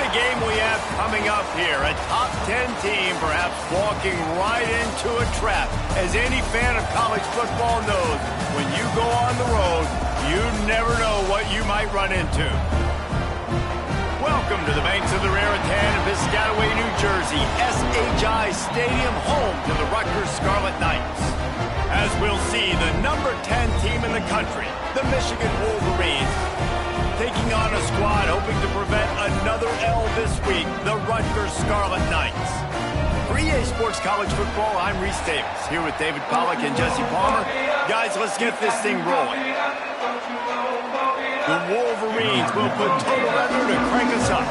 the game we have coming up here. A top 10 team perhaps walking right into a trap. As any fan of college football knows, when you go on the road, you never know what you might run into. Welcome to the banks of the Raritan in Piscataway, New Jersey. SHI Stadium, home to the Rutgers Scarlet Knights. As we'll see, the number 10 team in the country, the Michigan Wolverines, taking on a squad hoping to prevent another L this week, the Rutgers Scarlet Knights. For EA Sports College Football, I'm Reese Davis, here with David Pollack and Jesse Palmer. Guys, let's get this thing rolling. The Wolverines will put total weather to crank us up.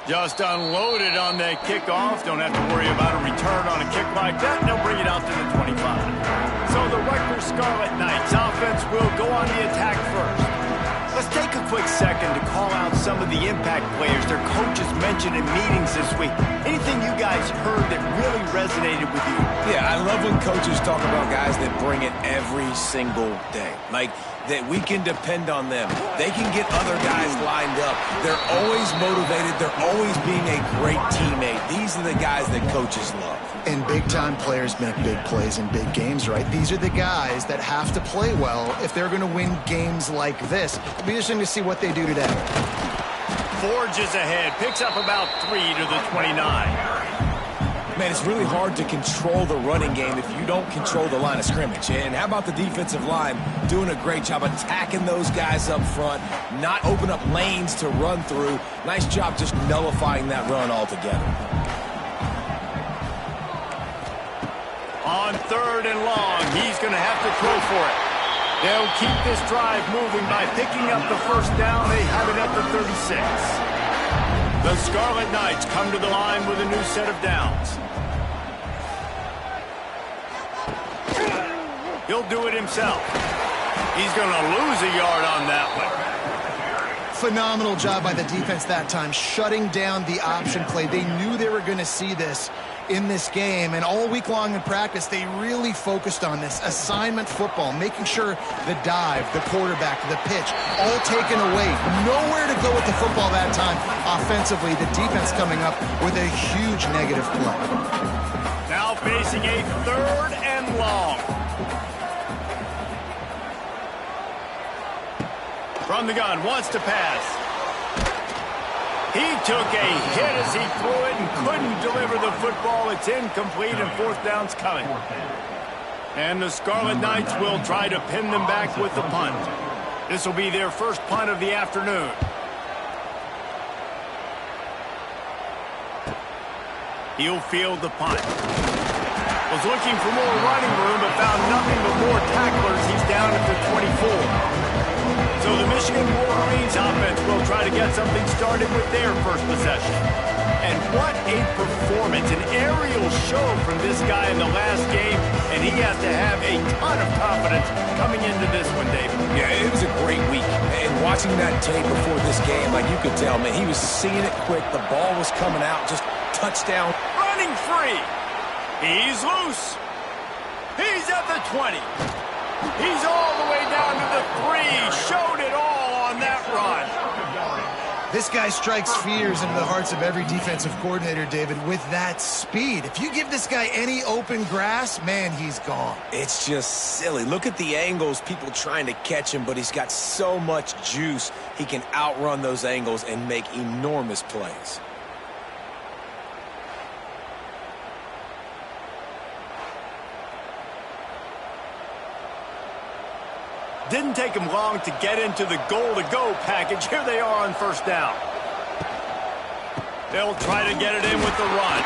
Just unloaded on that kickoff. Don't have to worry about a return on a kick like that. They'll bring it out to the 25. So the Rutgers Scarlet Knights offense will go on the attack first. Let's take a quick second to call out some of the impact players their coaches mentioned in meetings this week. Anything you guys heard that really resonated with you? Yeah, I love when coaches talk about guys that bring it every single day. Like, that we can depend on them. They can get other guys lined up. They're always motivated. They're always being a great teammate. These are the guys that coaches love. And big-time players make big plays in big games, right? These are the guys that have to play well if they're going to win games like this. It'll be interesting to see what they do today. Forges ahead, picks up about 3 to the 29. Man, it's really hard to control the running game if you don't control the line of scrimmage. And how about the defensive line doing a great job attacking those guys up front, not open up lanes to run through. Nice job just nullifying that run altogether. On 3rd and long, he's going to have to throw for it. They'll keep this drive moving by picking up the first down. They have it at the 36. The Scarlet Knights come to the line with a new set of downs. He'll do it himself. He's going to lose a yard on that one. Phenomenal job by the defense that time, shutting down the option play. They knew they were going to see this in this game, and all week long in practice, they really focused on this assignment football, making sure the dive, the quarterback, the pitch, all taken away. Nowhere to go with the football that time. Offensively, the defense coming up with a huge negative play. Now facing a 3rd and long. From the gun, wants to pass. He took a hit as he threw it and couldn't deliver the football. It's incomplete and 4th down's coming. And the Scarlet Knights will try to pin them back with the punt. This will be their first punt of the afternoon. He'll field the punt. Was looking for more running room but found nothing but more tacklers. He's down at the 24. So the Michigan Wolverines offense will try to get something started with their first possession. And what a performance, an aerial show from this guy in the last game, and he has to have a ton of confidence coming into this one, David. Yeah, it was a great week. And watching that tape before this game, like you could tell, man, he was seeing it quick. The ball was coming out, just touchdown. Running free. He's loose. He's at the 20. He's all the way down to the 3. Showed it all on that run. This guy strikes fears into the hearts of every defensive coordinator, David, with that speed. If you give this guy any open grass, man, he's gone. It's just silly. Look at the angles, people trying to catch him, but he's got so much juice. He can outrun those angles and make enormous plays. Didn't take him long to get into the goal-to-go package. Here they are on 1st down. They'll try to get it in with the run.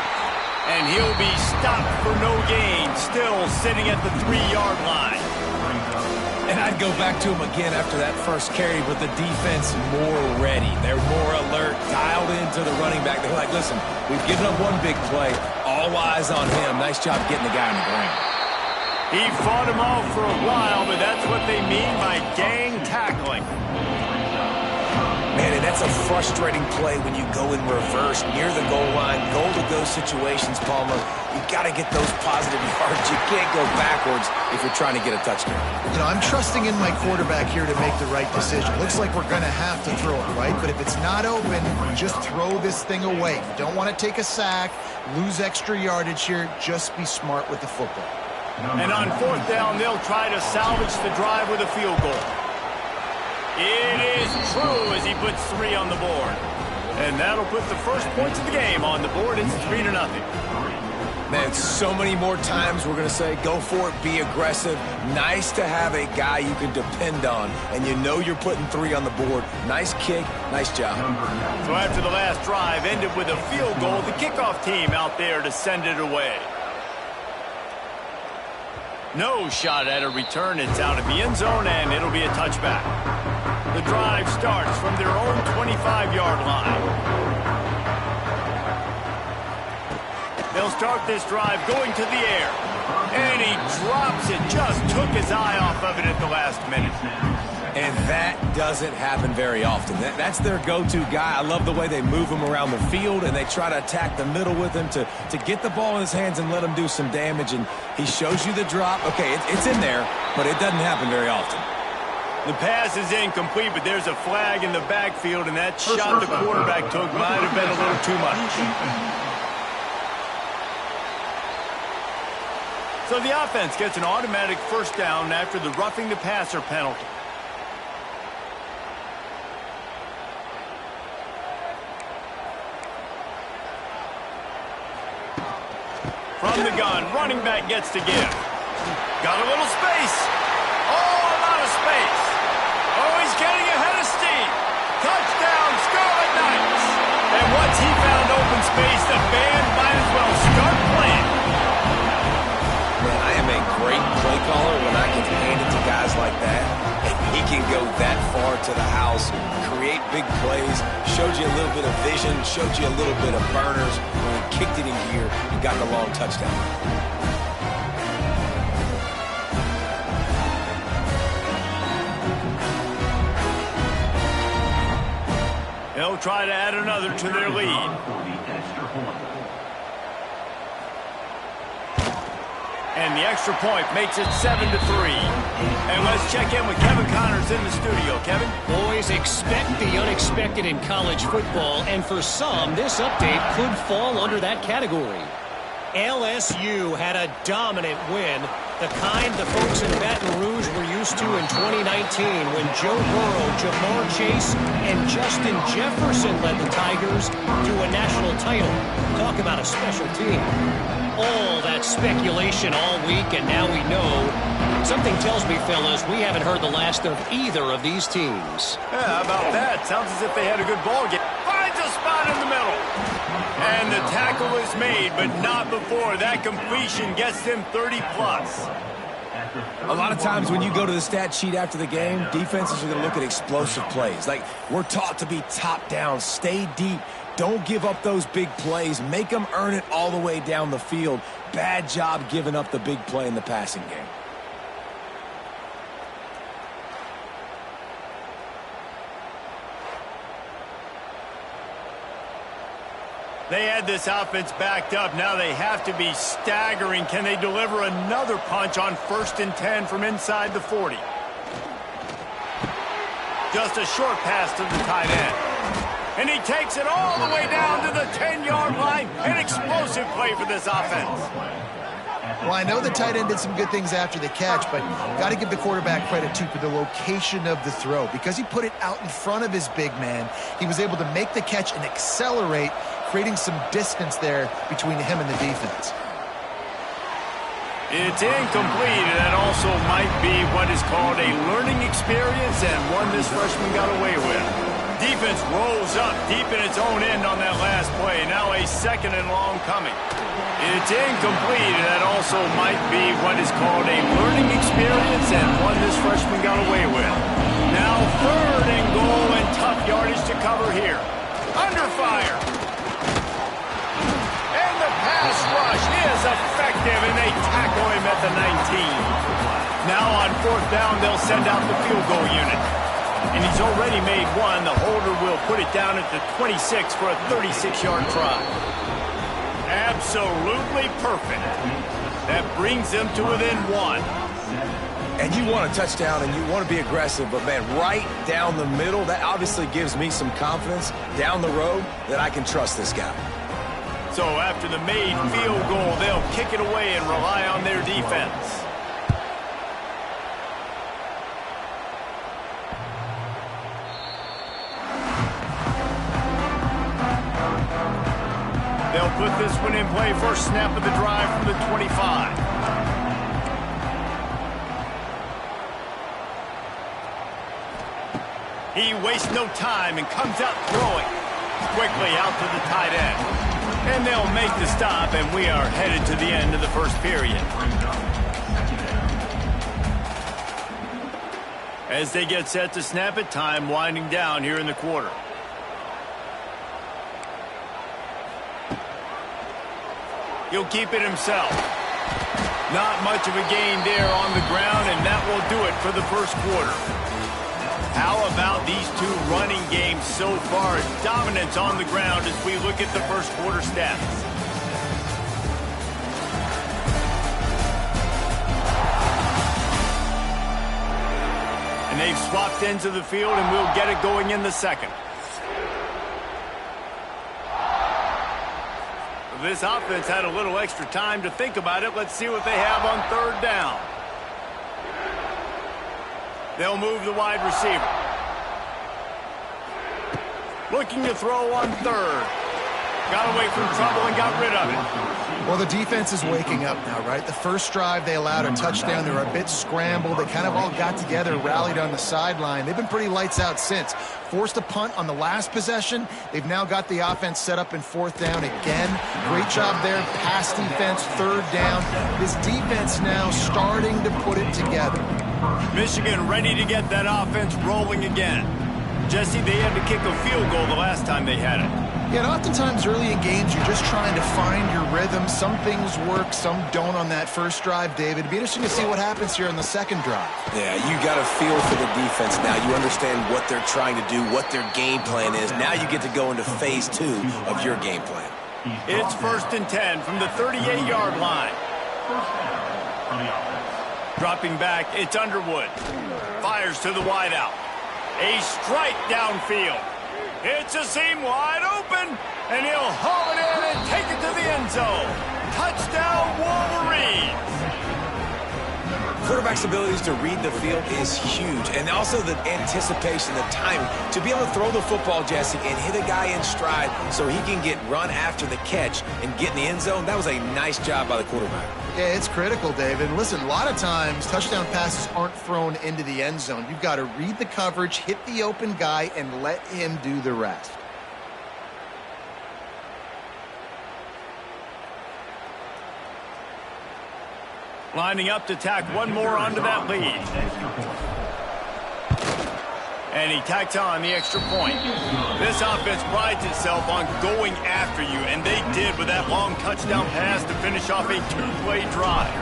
And he'll be stopped for no gain, still sitting at the 3-yard line. And I'd go back to him again after that first carry, but the defense more ready. They're more alert, dialed into the running back. They're like, listen, we've given up one big play. All eyes on him. Nice job getting the guy on the ground. He fought him off for a while, but that's what they mean by gang tackling. Man, and That's a frustrating play when you go in reverse near the goal line. Goal-to-go situations, Palmer. You got to get those positive yards. You can't go backwards if you're trying to get a touchdown. You know, I'm trusting in my quarterback here to make the right decision. Looks like we're going to have to throw it, right? But if it's not open, just throw this thing away. You don't want to take a sack, lose extra yardage here. Just be smart with the football. And on fourth down, they'll try to salvage the drive with a field goal. It is true as he puts 3 on the board. And that'll put the first points of the game on the board. It's 3-0. Man, so many more times we're going to say, go for it, be aggressive. Nice to have a guy you can depend on, and you know you're putting 3 on the board. Nice kick, nice job. So after the last drive ended with a field goal, the kickoff team out there to send it away. No shot at a return. It's out of the end zone, and it'll be a touchback. The drive starts from their own 25-yard line. They'll start this drive going to the air. And he drops it. Just took his eye off of it at the last minute. And that doesn't happen very often. That's their go-to guy. I love the way they move him around the field, and they try to attack the middle with him to get the ball in his hands and let him do some damage. And he shows you the drop. Okay, it's in there, but it doesn't happen very often. The pass is incomplete, but there's a flag in the backfield, and that shot the quarterback took might have been a little too much. So the offense gets an automatic first down after the roughing the passer penalty. From the gun, running back gets to give. Got a little space. Oh, a lot of space. Oh, he's getting ahead of steam. Touchdown, Scarlet Knights. And once he found open space, the band might as well start playing. Man, I am a great play caller when I can hand it to guys like that. And he can go that far to the house, create big plays, showed you a little bit of vision, showed you a little bit of burners. When he kicked it in here, he got the long touchdown. They'll try to add another to their lead. And the extra point makes it 7-3. And let's check in with Kevin Connors in the studio. Kevin? Boys, expect the unexpected in college football, and for some, this update could fall under that category. LSU had a dominant win, the kind the folks in Baton Rouge were used to in 2019 when Joe Burrow, Jamar Chase, and Justin Jefferson led the Tigers to a national title. Talk about a special team. All that speculation all week, and now we know. Something tells me, fellas, we haven't heard the last of either of these teams. Yeah, how about that? Sounds as if they had a good ball game. Finds a spot in the middle. And the tackle is made, but not before. That completion gets them 30-plus. A lot of times when you go to the stat sheet after the game, defenses are going to look at explosive plays. Like, we're taught to be top down, stay deep. Don't give up those big plays. Make them earn it all the way down the field. Bad job giving up the big play in the passing game. They had this offense backed up. Now they have to be staggering. Can they deliver another punch on 1st and 10 from inside the 40? Just a short pass to the tight end. And he takes it all the way down to the 10-yard line. An explosive play for this offense. Well, I know the tight end did some good things after the catch, but got to give the quarterback credit, too, for the location of the throw. Because he put it out in front of his big man, he was able to make the catch and accelerate, creating some distance there between him and the defense. It's incomplete, and that also might be what is called a learning experience and one this freshman got away with. Defense rolls up deep in its own end on that last play. Now a 2nd and long coming. It's incomplete, and that also might be what is called a learning experience and one this freshman got away with. Now 3rd and goal and tough yardage to cover here. Under fire. And the pass rush is effective, and they tackle him at the 19. Now on 4th down, they'll send out the field goal unit. And he's already made one. The holder will put it down at the 26 for a 36-yard try. Absolutely perfect. That brings them to within one. And you want a touchdown and you want to be aggressive, but man, right down the middle, that obviously gives me some confidence down the road that I can trust this guy. So after the made field goal, they'll kick it away and rely on their defense. They'll put this one in play. First snap of the drive from the 25. He wastes no time and comes out throwing quickly out to the tight end. And they'll make the stop, and we are headed to the end of the first period. As they get set to snap it, time winding down here in the quarter. He'll keep it himself. Not much of a gain there on the ground, and that will do it for the first quarter. How about these two running games so far? Dominance on the ground as we look at the first quarter stats. And they've swapped ends of the field, and we'll get it going in the second. This offense had a little extra time to think about it. Let's see what they have on third down. They'll move the wide receiver. Looking to throw on third. Got away from trouble and got rid of it. Well, the defense is waking up now, right? The first drive, they allowed a touchdown. They were a bit scrambled. They kind of all got together, rallied on the sideline. They've been pretty lights out since. Forced a punt on the last possession. They've now got the offense set up in fourth down again. Great job there. Pass defense, third down. This defense now starting to put it together. Michigan ready to get that offense rolling again. Jesse, they had to kick a field goal the last time they had it. Yeah, and oftentimes early in games, you're just trying to find your rhythm. Some things work, some don't on that first drive, David. It'd be interesting to see what happens here on the second drive. Yeah, you got a feel for the defense now. You understand what they're trying to do, what their game plan is. Now you get to go into phase 2 of your game plan. It's 1st and 10 from the 38-yard line. Dropping back, it's Underwood. Fires to the wideout. A strike downfield. It's a seam wide open, and he'll haul it in and take it to the end zone. Touchdown, Wolverines! Quarterback's abilities to read the field is huge, and also the anticipation, the timing. To be able to throw the football, Jesse, and hit a guy in stride so he can get run after the catch and get in the end zone, that was a nice job by the quarterback. Yeah, it's critical, David. Listen, a lot of times touchdown passes aren't thrown into the end zone. You've got to read the coverage, hit the open guy, and let him do the rest. Lining up to tack one more onto that lead. And he tacks on the extra point. This offense prides itself on going after you, and they did with that long touchdown pass to finish off a two-play drive.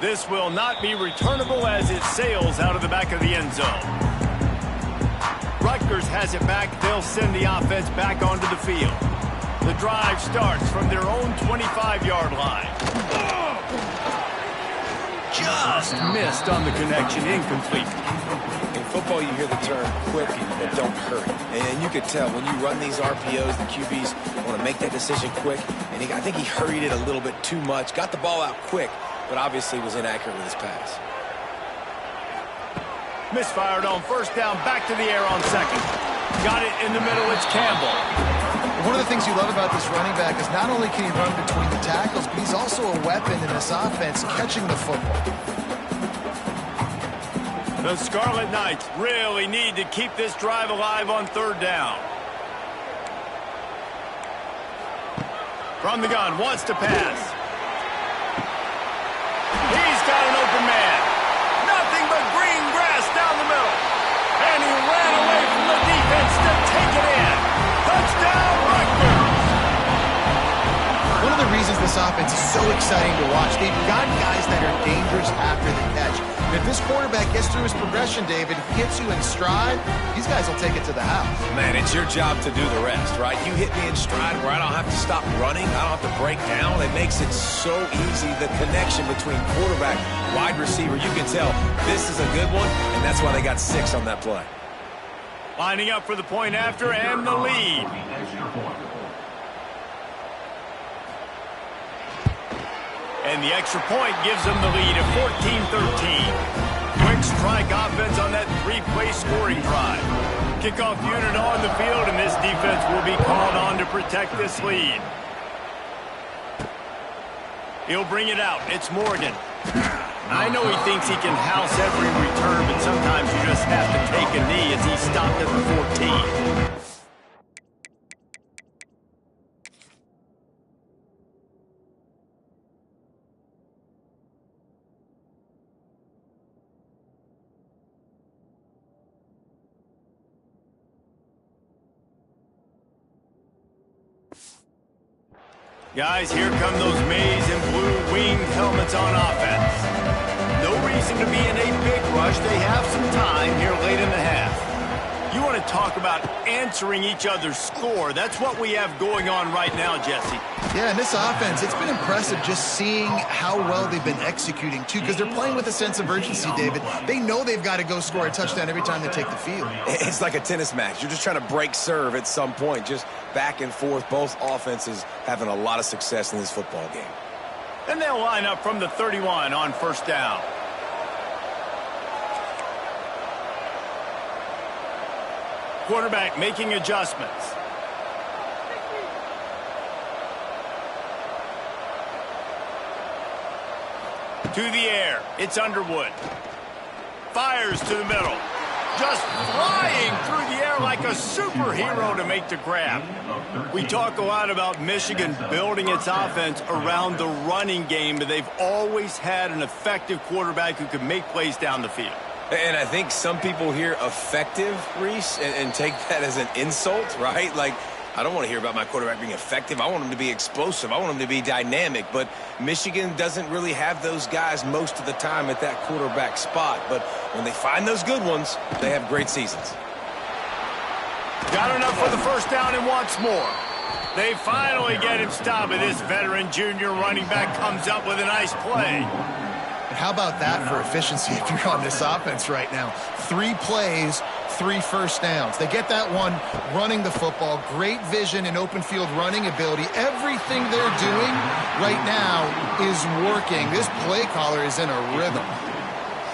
This will not be returnable as it sails out of the back of the end zone. Rutgers has it back. They'll send the offense back onto the field. The drive starts from their own 25-yard line. Just missed on the connection, incomplete. In football, you hear the term quick but don't hurry. And you could tell when you run these RPOs, the QBs want to make that decision quick. And I think he hurried it a little bit too much. Got the ball out quick, but obviously was inaccurate with his pass. Misfired on first down, back to the air on second. Got it in the middle, it's Campbell. One of the things you love about this running back is not only can he run between the tackles, but he's also a weapon in this offense, catching the football. The Scarlet Knights really need to keep this drive alive on third down. From the gun, wants to pass. He's got an open man. Nothing but green grass down the middle. And he ran away from the defense to take it in. Touchdown, Rutgers! One of the reasons this offense is so exciting to watch. They've got guys that are dangerous after the catch. And if this quarterback gets through his progression, David, hits you in stride, these guys will take it to the house. Man, it's your job to do the rest, right? You hit me in stride where I don't have to stop running. I don't have to break down. It makes it so easy. The connection between quarterback, wide receiver, you can tell this is a good one, and that's why they got 6 on that play. Lining up for the point after and the lead. And the extra point gives them the lead at 14-13. Quick strike offense on that 3-play scoring drive. Kickoff unit on the field, and this defense will be called on to protect this lead. He'll bring it out. It's Morgan. I know he thinks he can house every return, but sometimes you just have to take a knee as he stopped at the 14. Guys, here come those maize and blue winged helmets on offense. No reason to be in a big rush. They have some time here late in the half. You want to talk about answering each other's score. That's what we have going on right now, Jesse. Yeah, and this offense, it's been impressive just seeing how well they've been executing, too, because they're playing with a sense of urgency, David. They know they've got to go score a touchdown every time they take the field. It's like a tennis match. You're just trying to break serve at some point, just back and forth. Both offenses having a lot of success in this football game. And they'll line up from the 31 on first down. Quarterback making adjustments. To the air, it's Underwood. Fires to the middle. Just flying through the air like a superhero to make the grab. We talk a lot about Michigan building its offense around the running game, but they've always had an effective quarterback who can make plays down the field. And I think some people hear effective, Reese, and take that as an insult, right? Like, I don't want to hear about my quarterback being effective. I want him to be explosive. I want him to be dynamic. But Michigan doesn't really have those guys most of the time at that quarterback spot. But when they find those good ones, they have great seasons. Got enough for the first down and wants more. They finally get him stopped, and this veteran junior running back comes up with a nice play. How about that for efficiency if you're on this offense right now? 3 plays, 3 first downs. They get that one running the football. Great vision and open field running ability. Everything they're doing right now is working. This play caller is in a rhythm.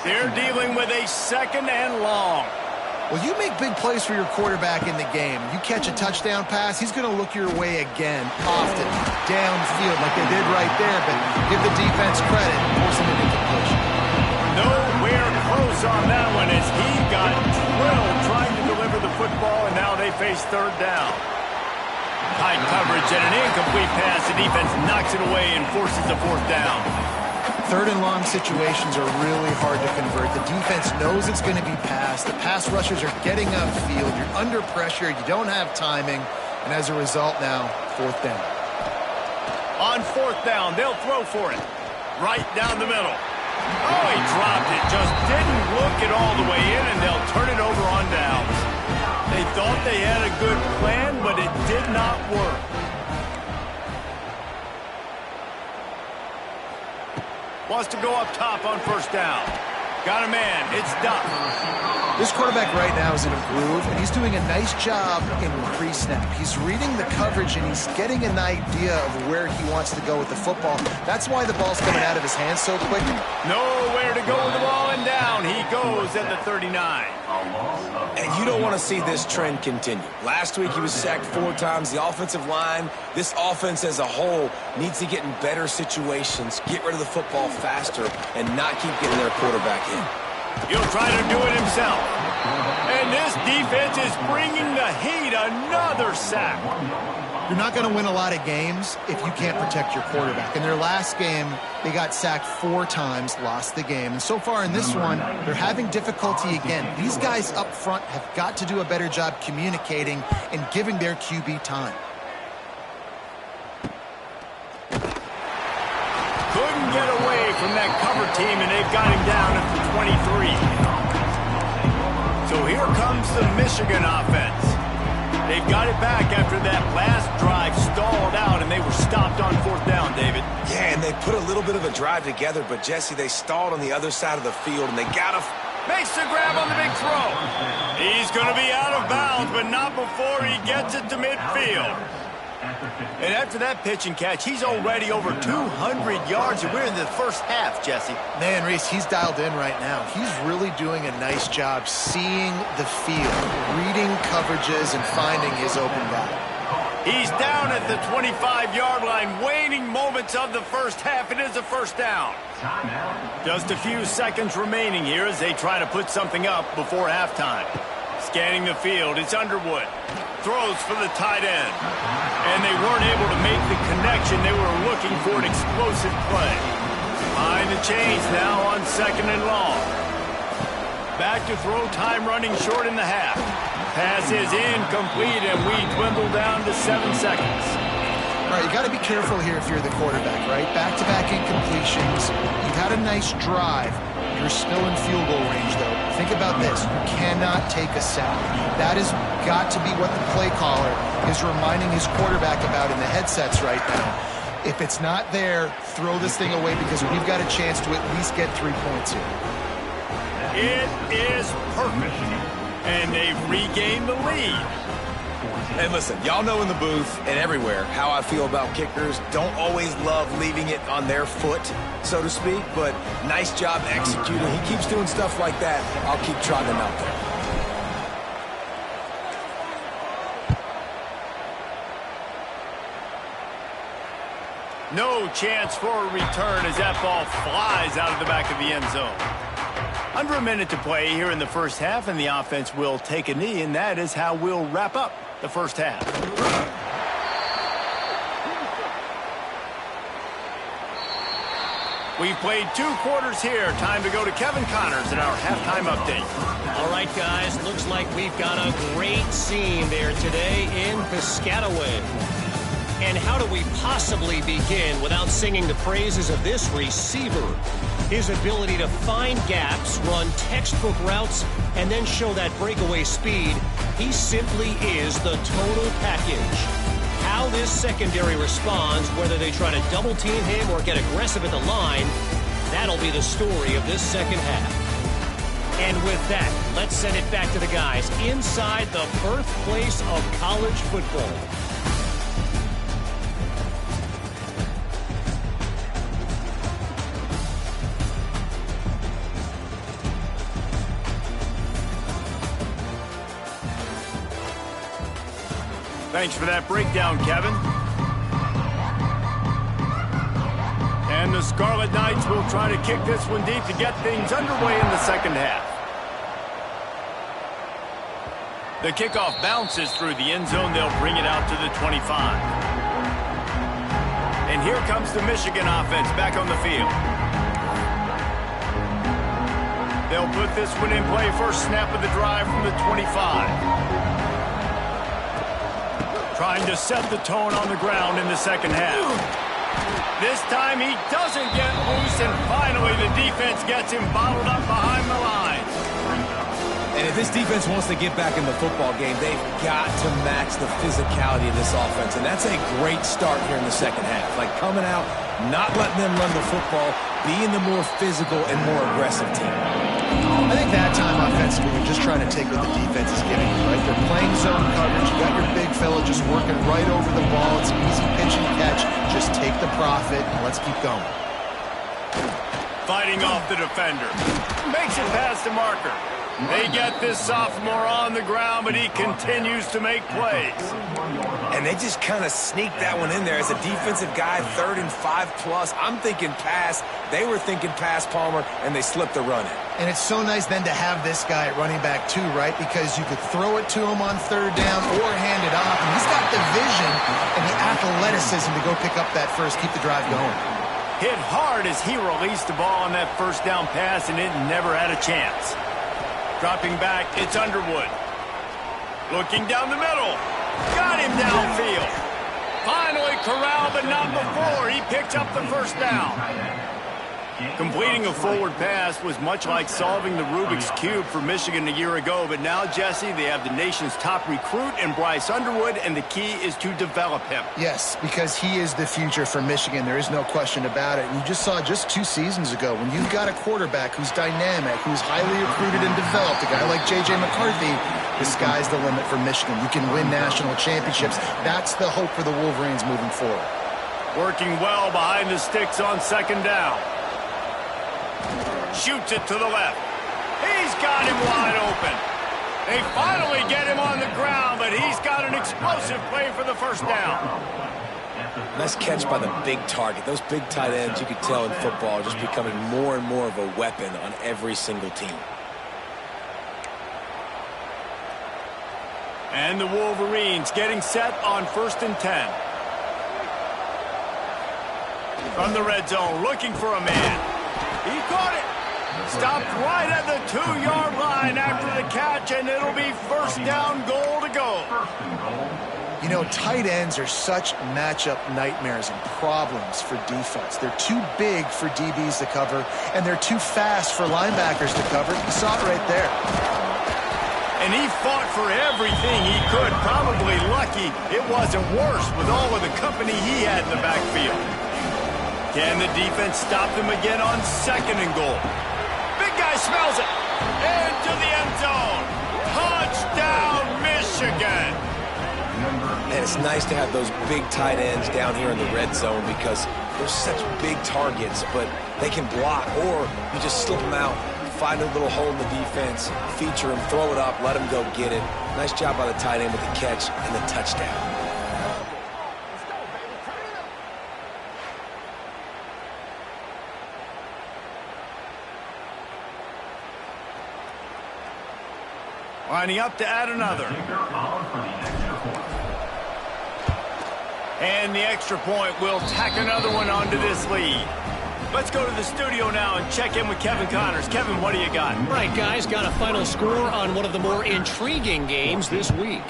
They're dealing with a 2nd and long. Well, you make big plays for your quarterback in the game. You catch a touchdown pass, he's going to look your way again, often, downfield like they did right there, but give the defense credit, forcing an incompletion. Nowhere close on that one as he got drilled trying to deliver the football, and now they face 3rd down. Tight coverage and an incomplete pass. The defense knocks it away and forces the 4th down. 3rd and long situations are really hard to convert. The defense knows it's going to be passed. The pass rushers are getting upfield. You're under pressure. You don't have timing. And as a result now, 4th down. On 4th down, they'll throw for it. Right down the middle. Oh, he dropped it. Just didn't look it all the way in, and they'll turn it over on downs. They thought they had a good plan, but it did not work. Wants to go up top on 1st down. Got a man. It's Duck. This quarterback right now is in a groove, and he's doing a nice job in pre-snap. He's reading the coverage, and he's getting an idea of where he wants to go with the football. That's why the ball's coming out of his hands so quick. Nowhere to go with the ball, and down he goes at the 39. And you don't want to see this trend continue. Last week he was sacked 4 times. The offensive line, this offense as a whole, needs to get in better situations, get rid of the football faster, and not keep getting their quarterback in. He'll try to do it himself. And this defense is bringing the heat. Another sack. You're not going to win a lot of games if you can't protect your quarterback. In their last game, they got sacked 4 times, lost the game. And so far in this one, they're having difficulty again. These guys up front have got to do a better job communicating and giving their QB time. Couldn't get away from that cover team, and they've got him down at the 23. So here comes the Michigan offense. They've got it back after that last drive stalled out, and they were stopped on fourth down, David. Yeah, and they put a little bit of a drive together, but, Jesse, they stalled on the other side of the field, and they got to... Makes the grab on the big throw. He's going to be out of bounds, but not before he gets it to midfield. And after that pitch and catch, he's already over 200 yards, and we're in the first half, Jesse. Man, Reese, he's dialed in right now. He's really doing a nice job seeing the field, reading coverages, and finding his open guy. He's down at the 25-yard line, waning moments of the first half. It is a first down. Just a few seconds remaining here as they try to put something up before halftime. Scanning the field, it's Underwood. Throws for the tight end. And they weren't able to make the connection. They were looking for an explosive play. Behind the chains now on 2nd and long. Back to throw, time running short in the half. Pass is incomplete, and we dwindle down to 7 seconds. All right, you got to be careful here if you're the quarterback, right? Back-to-back incompletions. You've had a nice drive. You're still in field goal range, though. Think about this. You cannot take a sack. That has got to be what the play caller is reminding his quarterback about in the headsets right now. If it's not there, throw this thing away because we've got a chance to at least get 3 points here. It is perfect. And they've regained the lead. And listen, y'all know in the booth and everywhere how I feel about kickers. Don't always love leaving it on their foot, so to speak, but nice job executing. He keeps doing stuff like that. I'll keep trotting him out there. No chance for a return as that ball flies out of the back of the end zone. Under a minute to play here in the first half, and the offense will take a knee, and that is how we'll wrap up the first half. We've played 2 quarters here. Time to go to Kevin Connors in our halftime update. All right, guys, looks like we've got a great scene there today in Piscataway. And how do we possibly begin without singing the praises of this receiver? His ability to find gaps, run textbook routes, and then show that breakaway speed. He simply is the total package. How this secondary responds, whether they try to double team him or get aggressive at the line, that'll be the story of this second half. And with that, let's send it back to the guys inside the birthplace of college football. Thanks for that breakdown, Kevin. And the Scarlet Knights will try to kick this one deep to get things underway in the second half. The kickoff bounces through the end zone. They'll bring it out to the 25. And here comes the Michigan offense back on the field. They'll put this one in play. First snap of the drive from the 25. Trying to set the tone on the ground in the second half. This time he doesn't get loose, and finally the defense gets him bottled up behind the line. And if this defense wants to get back in the football game, they've got to match the physicality of this offense. And that's a great start here in the second half. Like coming out, not letting them run the football, being the more physical and more aggressive team. I think that time offensively, you're just trying to take what the defense is giving you, right? They're playing zone coverage. You got your big fella just working right over the ball. It's an easy pitch and catch. Just take the profit, and let's keep going. Fighting off the defender. Makes it past the marker. They get this sophomore on the ground, but he continues to make plays. And they just kind of sneak that one in there as a defensive guy, 3rd and 5+. I'm thinking pass. They were thinking pass, Palmer, and they slipped the run in. And it's so nice then to have this guy at running back too, right? Because you could throw it to him on 3rd down or hand it off. And he's got the vision and the athleticism to go pick up that first, keep the drive going. Hit hard as he released the ball on that first down pass, and it never had a chance. Dropping back, it's Underwood. Looking down the middle. Got him downfield. Finally corral, but not before. He picks up the first down. Completing a forward pass was much like solving the Rubik's Cube for Michigan a year ago, but now, Jesse, they have the nation's top recruit in Bryce Underwood, and the key is to develop him. Yes, because he is the future for Michigan. There is no question about it. And you just saw just 2 seasons ago, when you've got a quarterback who's dynamic, who's highly recruited and developed, a guy like J.J. McCarthy, the sky's the limit for Michigan. You can win national championships. That's the hope for the Wolverines moving forward. Working well behind the sticks on second down. Shoots it to the left. He's got him wide open. They finally get him on the ground, but he's got an explosive play for the first down. Nice catch by the big target. Those big tight ends, you could tell in football, are just becoming more and more of a weapon on every single team. And the Wolverines getting set on 1st and 10. From the red zone, looking for a man. He caught it. Stopped right at the 2-yard line after the catch, and it'll be first down, goal to go. You know, tight ends are such matchup nightmares and problems for defense. They're too big for DBs to cover, and they're too fast for linebackers to cover. You saw it right there. And he fought for everything he could. Probably lucky it wasn't worse with all of the company he had in the backfield. Can the defense stop them again on 2nd and goal? Big guy smells it. Into the end zone. Touchdown, Michigan. And it's nice to have those big tight ends down here in the red zone because they're such big targets, but they can block, or you just slip them out, find a little hole in the defense, feature him, throw it up, let him go get it. Nice job by the tight end with the catch and the touchdown. Lining up to add another. And the extra point will tack another one onto this lead. Let's go to the studio now and check in with Kevin Connors. Kevin, what do you got? All right, guys, got a final score on one of the more intriguing games this week.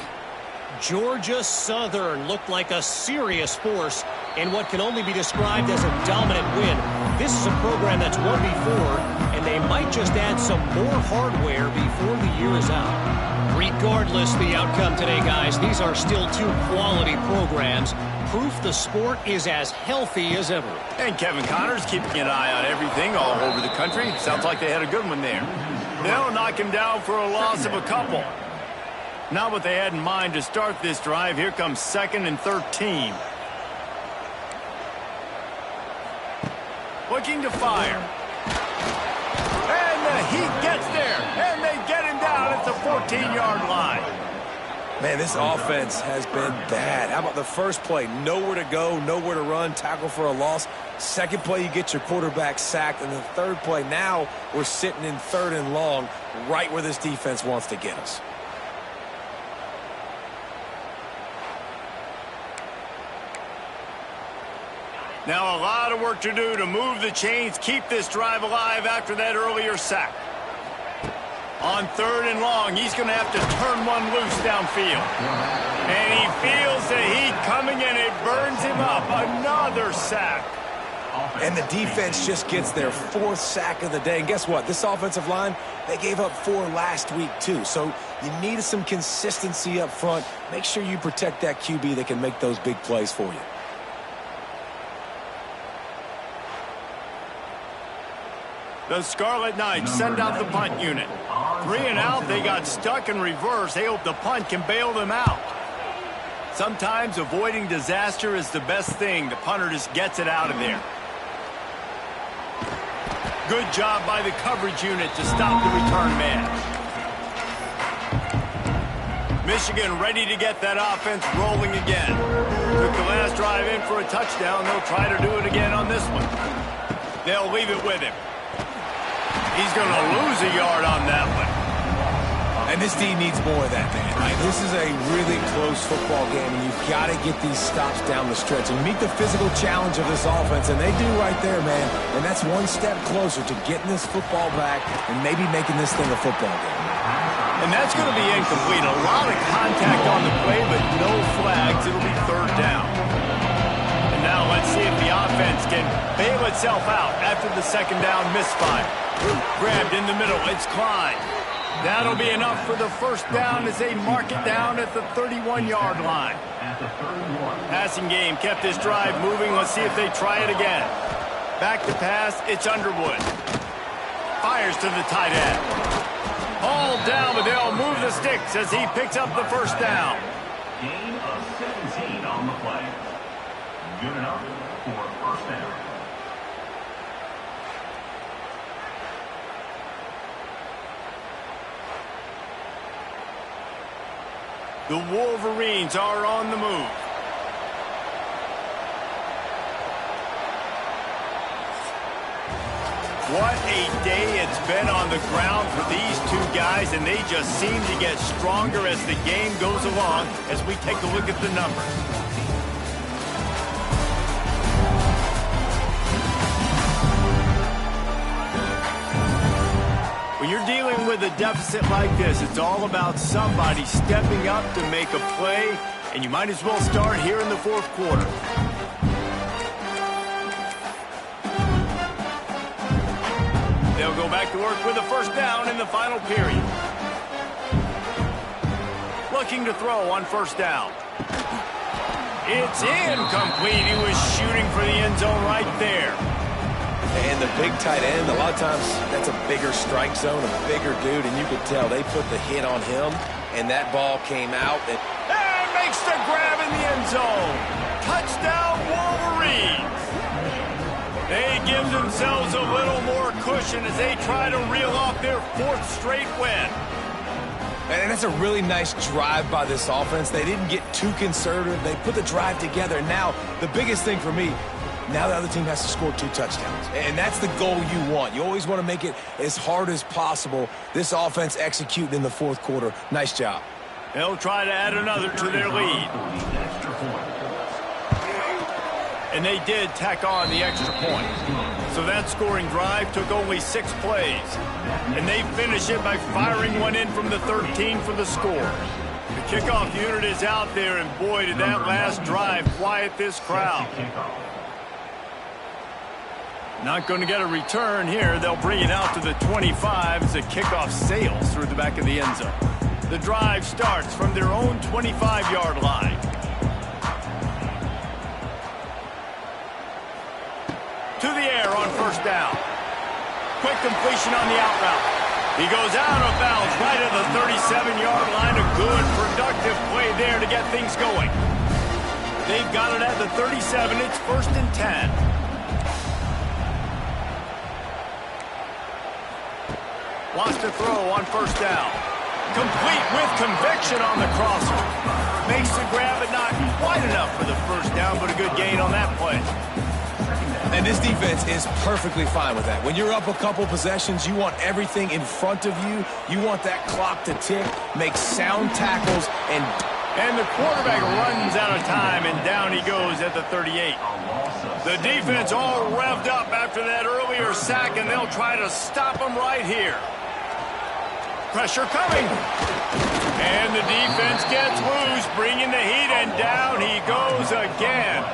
Georgia Southern looked like a serious force in what can only be described as a dominant win. This is a program that's won before, and they might just add some more hardware before the year is out. Regardless the outcome today, guys, these are still 2 quality programs. Proof the sport is as healthy as ever. And Kevin Connors keeping an eye on everything all over the country. Sounds like they had a good one there. They'll knock him down for a loss of a couple. Not what they had in mind to start this drive. Here comes 2nd and 13. Looking to fire. And the heat gets there. And they get him down at the 14-yard line. Man, this offense has been bad. How about the first play? Nowhere to go, nowhere to run, tackle for a loss. Second play, you get your quarterback sacked. And the third play, now we're sitting in 3rd and long, right where this defense wants to get us. Now a lot of work to do to move the chains, keep this drive alive after that earlier sack. On 3rd and long, he's going to have to turn one loose downfield. And he feels the heat coming, and it burns him up. Another sack. And the defense just gets their 4th sack of the day. And guess what? This offensive line, they gave up 4 last week too. So you need some consistency up front. Make sure you protect that QB that can make those big plays for you. The Scarlet Knights send out the punt unit. 3 and out, they got stuck in reverse. They hope the punt can bail them out. Sometimes avoiding disaster is the best thing. The punter just gets it out of there. Good job by the coverage unit to stop the return man. Michigan ready to get that offense rolling again. Took the last drive in for a touchdown. They'll try to do it again on this one. They'll leave it with him. He's going to lose a yard on that one. And this team needs more of that, man. Right? This is a really close football game, and you've got to get these stops down the stretch and meet the physical challenge of this offense, and they do right there, man. And that's one step closer to getting this football back and maybe making this thing a football game. And that's going to be incomplete. A lot of contact on the play, but no flags. It'll be 3rd down. defense can bail itself out after the second down misfire. Grabbed in the middle, it's Klein. That'll be enough for the first down as they mark it down at the 31-yard line. Passing game kept this drive moving. Let's see if they try it again. Back to pass, it's Underwood. Fires to the tight end. All down, but they'll move the sticks as he picks up the first down. Gain of 17 on the play. Good enough for a first down. The Wolverines are on the move. What a day it's been on the ground for these two guys, and they just seem to get stronger as the game goes along as we take a look at the numbers. When you're dealing with a deficit like this, it's all about somebody stepping up to make a play, and you might as well start here in the fourth quarter. They'll go back to work with a first down in the final period. Looking to throw on first down. It's incomplete. He was shooting for the end zone right there. And the big tight end, a lot of times that's a bigger strike zone, a bigger dude, and you could tell they put the hit on him, and that ball came out. And makes the grab in the end zone. Touchdown, Wolverines. They give themselves a little more cushion as they try to reel off their fourth straight win. And that's a really nice drive by this offense. They didn't get too conservative. They put the drive together. Now, the biggest thing for me, now the other team has to score 2 touchdowns. And that's the goal you want. You always want to make it as hard as possible. This offense executing in the fourth quarter. Nice job. They'll try to add another to their lead. And they did tack on the extra point. So that scoring drive took only 6 plays. And they finish it by firing one in from the 13 for the score. The kickoff unit is out there, and boy, did that last drive quiet this crowd. Not going to get a return here. They'll bring it out to the 25 as the kickoff sails through the back of the end zone. The drive starts from their own 25-yard line. To the air on first down. Quick completion on the out route. He goes out of bounds right at the 37-yard line. A good, productive play there to get things going. They've got it at the 37. It's 1st and 10. Wants to throw on first down. Complete with conviction on the crosser. Makes the grab, but not quite enough for the first down, but a good gain on that play. And this defense is perfectly fine with that. When you're up a couple possessions, you want everything in front of you. You want that clock to tick, make sound tackles, and the quarterback runs out of time, and down he goes at the 38. The defense all revved up after that earlier sack, and they'll try to stop him right here. Pressure coming. And the defense gets loose, bringing the heat, and down he goes again.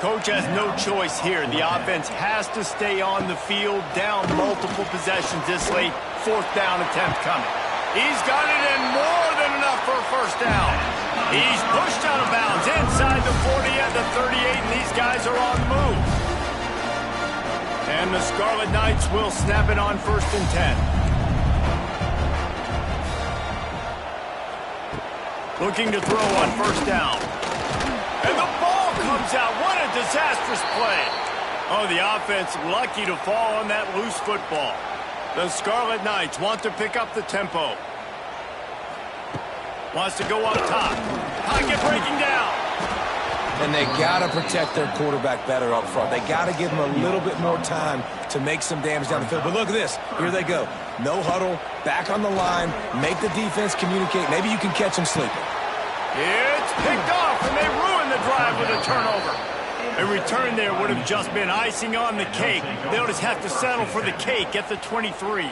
Coach has no choice here. The offense has to stay on the field, down multiple possessions this late. 4th down attempt coming. He's got it, and more than enough for a first down. He's pushed out of bounds inside the 40 at the 38, and these guys are on the move. And the Scarlet Knights will snap it on 1st and 10. Looking to throw on first down. And the ball comes out. What a disastrous play. Oh, the offense lucky to fall on that loose football. The Scarlet Knights want to pick up the tempo. Wants to go up top. Pocket breaking down. And they got to protect their quarterback better up front. They got to give him a little bit more time to make some damage down the field. But look at this. Here they go. No huddle, back on the line, make the defense communicate. Maybe you can catch them sleeping. It's picked off, and they ruin the drive with a turnover. A return there would have just been icing on the cake. They'll just have to settle for the cake at the 23.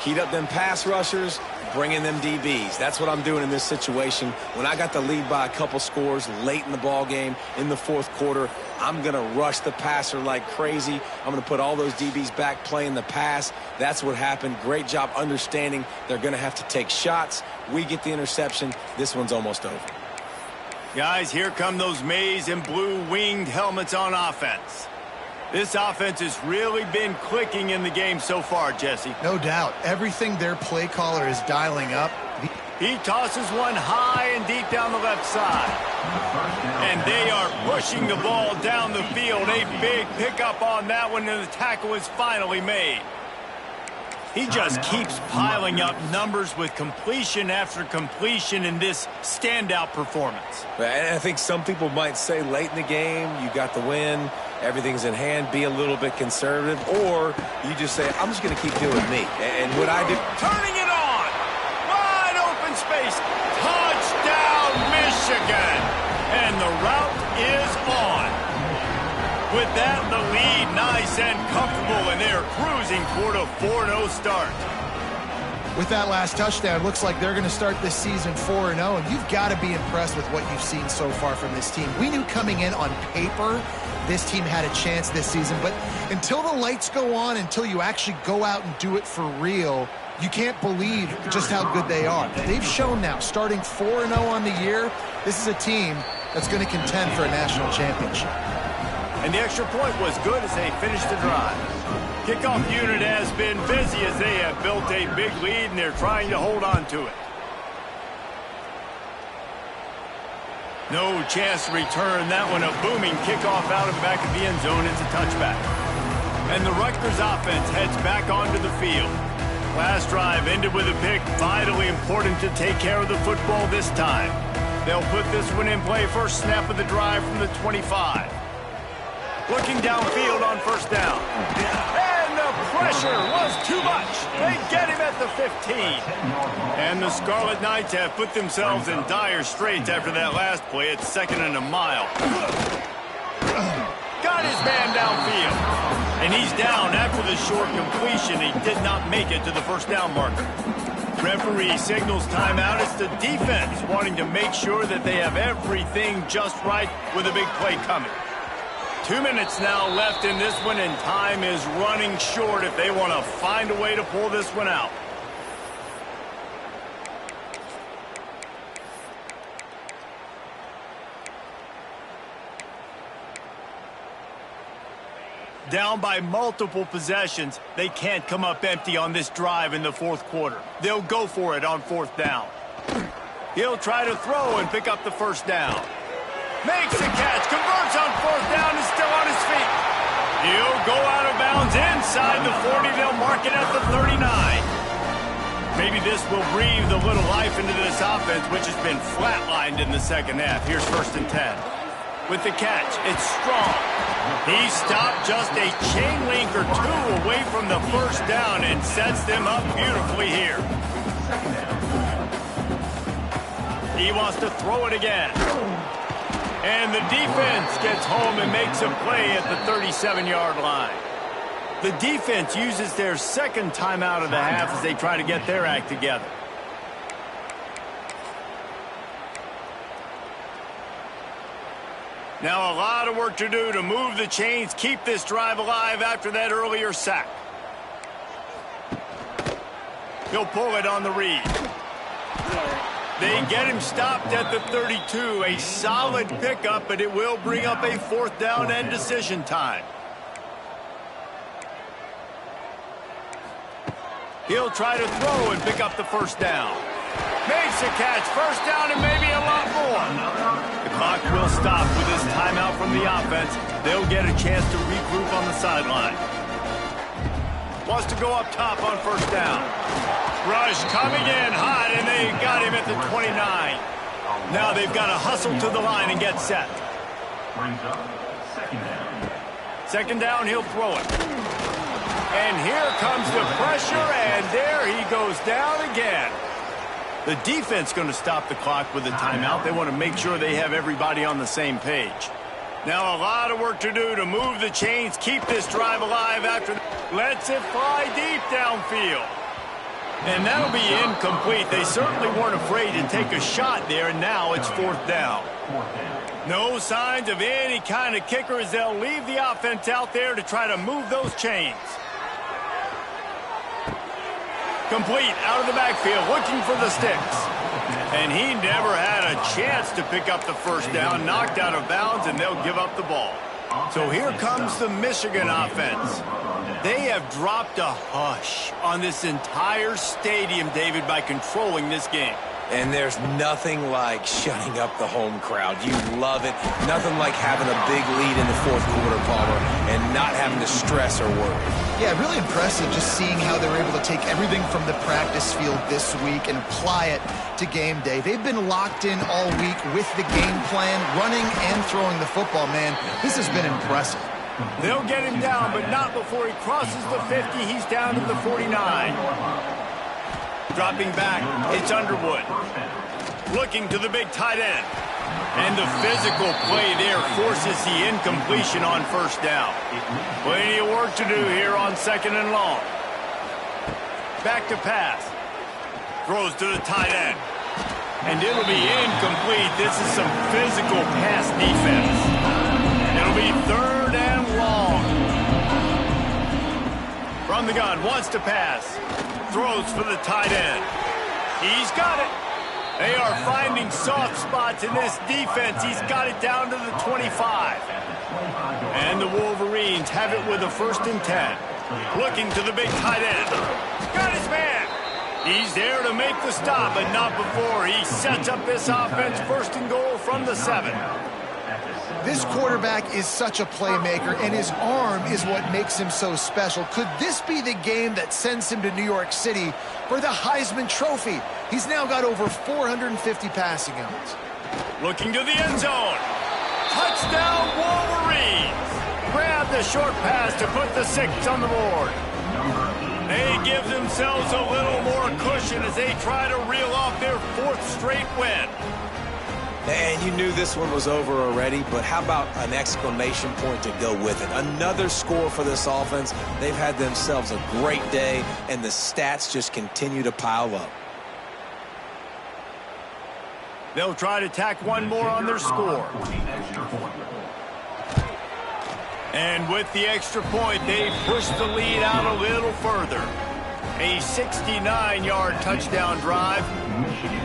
Heat up them pass rushers, bring in them DBs. That's what I'm doing in this situation. When I got the lead by a couple scores late in the ball game in the fourth quarter, I'm going to rush the passer like crazy. I'm going to put all those DBs back playing the pass. That's what happened. Great job understanding they're going to have to take shots. We get the interception. This one's almost over. Guys, here come those maize and blue winged helmets on offense. This offense has really been clicking in the game so far, Jesse. No doubt. Everything their play caller is dialing up. He tosses one high and deep down the left side. And they are pushing the ball down the field. A big pickup on that one, and the tackle is finally made. He just keeps piling up numbers with completion after completion in this standout performance. And I think some people might say late in the game, you got the win, everything's in hand, be a little bit conservative, or you just say, I'm just going to keep doing me. And what I do... Turning it on! Wide open space! Touchdown, Michigan! And the route is on. With that, the lead nice and comfortable, and they're cruising toward a 4-0 start. With that last touchdown, looks like they're going to start this season 4-0, and you've got to be impressed with what you've seen so far from this team. We knew coming in on paper this team had a chance this season, but until the lights go on, until you actually go out and do it for real, you can't believe just how good they are. They've shown now, starting 4-0 on the year, this is a team that's going to contend for a national championship. And the extra point was good as they finished the drive. Kickoff unit has been busy as they have built a big lead, and they're trying to hold on to it. No chance to return that one. A booming kickoff out of the back of the end zone. It's a touchback. And the Rutgers offense heads back onto the field. Last drive ended with a pick. Vitally important to take care of the football this time. They'll put this one in play. First snap of the drive from the 25. Looking downfield on first down. And the pressure was too much. They get him at the 15. And the Scarlet Knights have put themselves in dire straits after that last play. It's 2nd and a mile. Got his man downfield. And he's down after the short completion. He did not make it to the first down marker. Referee signals timeout. It's the defense wanting to make sure that they have everything just right with a big play coming. 2 minutes now left in this one, and time is running short if they want to find a way to pull this one out. Down by multiple possessions, they can't come up empty on this drive in the fourth quarter. They'll go for it on fourth down. He'll try to throw and pick up the first down. Makes a catch, converts on fourth down, and still on his feet. He'll go out of bounds inside the 40. They'll mark it at the 39. Maybe this will breathe a little life into this offense, which has been flatlined in the second half. Here's 1st and 10. With the catch, it's strong. He stopped just a chain link or two away from the first down and sets them up beautifully here. He wants to throw it again. And the defense gets home and makes a play at the 37-yard line. The defense uses their second timeout of the half as they try to get their act together. Now a lot of work to do to move the chains, keep this drive alive after that earlier sack. He'll pull it on the read. They get him stopped at the 32. A solid pickup, but it will bring up a fourth down and decision time. He'll try to throw and pick up the first down. Makes a catch, first down, and maybe a lot more. The clock will stop with this timeout from the offense. They'll get a chance to regroup on the sideline. Wants to go up top on first down. Rush coming in hot, and they got him at the 29. Now they've got to hustle to the line and get set. Brings up 2nd down. 2nd down, he'll throw it. And here comes the pressure, and there he goes down again. The defense going to stop the clock with a timeout. They want to make sure they have everybody on the same page. Now a lot of work to do to move the chains, keep this drive alive after. Lets it fly deep downfield. And that'll be incomplete. They certainly weren't afraid to take a shot there, and now it's 4th down. No signs of any kind of kicker as they'll leave the offense out there to try to move those chains. Complete out of the backfield, looking for the sticks. And he never had a chance to pick up the first down, knocked out of bounds, and they'll give up the ball. So here comes the Michigan offense. They have dropped a hush on this entire stadium, David, by controlling this game. And there's nothing like shutting up the home crowd. You love it. Nothing like having a big lead in the 4th quarter, Palmer, and not having to stress or worry. Yeah, really impressive just seeing how they're able to take everything from the practice field this week and apply it to game day. They've been locked in all week with the game plan, running and throwing the football, man. This has been impressive. They'll get him down, but not before he crosses the 50. He's down to the 49. Dropping back, it's Underwood. Looking to the big tight end. And the physical play there forces the incompletion on 1st down. Plenty of work to do here on 2nd and long. Back to pass. Throws to the tight end. And it'll be incomplete. This is some physical pass defense. It'll be 3rd and long. From the gun, wants to pass. Throws for the tight end. He's got it. They are finding soft spots in this defense. He's got it down to the 25. And the Wolverines have it with a 1st and 10. Looking to the big tight end. Got his man. He's there to make the stop, but not before he sets up this offense 1st and goal from the 7. This quarterback is such a playmaker, and his arm is what makes him so special. Could this be the game that sends him to New York City for the Heisman Trophy? He's now got over 450 passing yards. Looking to the end zone. Touchdown, Wolverines! Grab the short pass to put the 6 on the board. They give themselves a little more cushion as they try to reel off their 4th straight win. And you knew this one was over already, but how about an exclamation point to go with it? Another score for this offense. They've had themselves a great day, and the stats just continue to pile up. They'll try to tack one more on their score. And with the extra point, they push the lead out a little further. A 69-yard touchdown drive.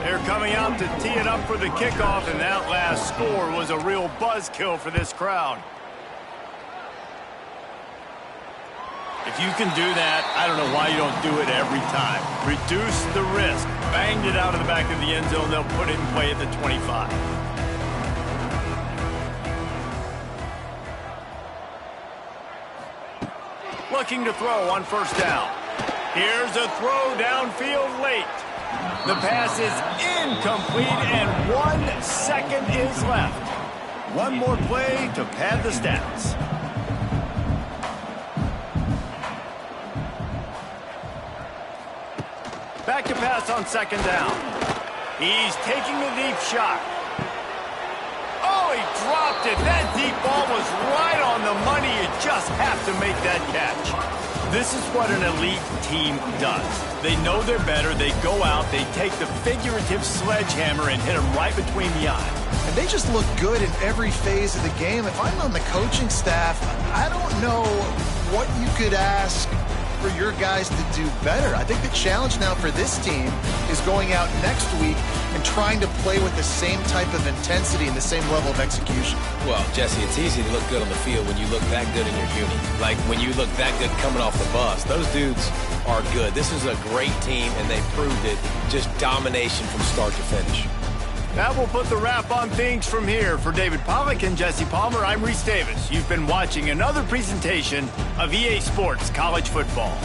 They're coming out to tee it up for the kickoff, and that last score was a real buzzkill for this crowd. If you can do that, I don't know why you don't do it every time. Reduce the risk. Banged it out of the back of the end zone. They'll put it in play at the 25. Looking to throw on 1st down. Here's a throw downfield late. The pass is incomplete, and 1 second is left. One more play to pad the stats. Back to pass on 2nd down. He's taking the deep shot. Oh, he dropped it. That deep ball was right on the money. You just have to make that catch. This is what an elite team does. They know they're better. They go out. They take the figurative sledgehammer and hit them right between the eyes. And they just look good in every phase of the game. If I'm on the coaching staff, I don't know what you could ask for your guys to do better. I think the challenge now for this team is going out next week and trying to play with the same type of intensity and the same level of execution. Well, Jesse, it's easy to look good on the field when you look that good in your uni. Like when you look that good coming off the bus. Those dudes are good. This is a great team, and they proved it. Just domination from start to finish. That will put the wrap on things from here. For David Pollack and Jesse Palmer, I'm Reese Davis. You've been watching another presentation of EA Sports College Football.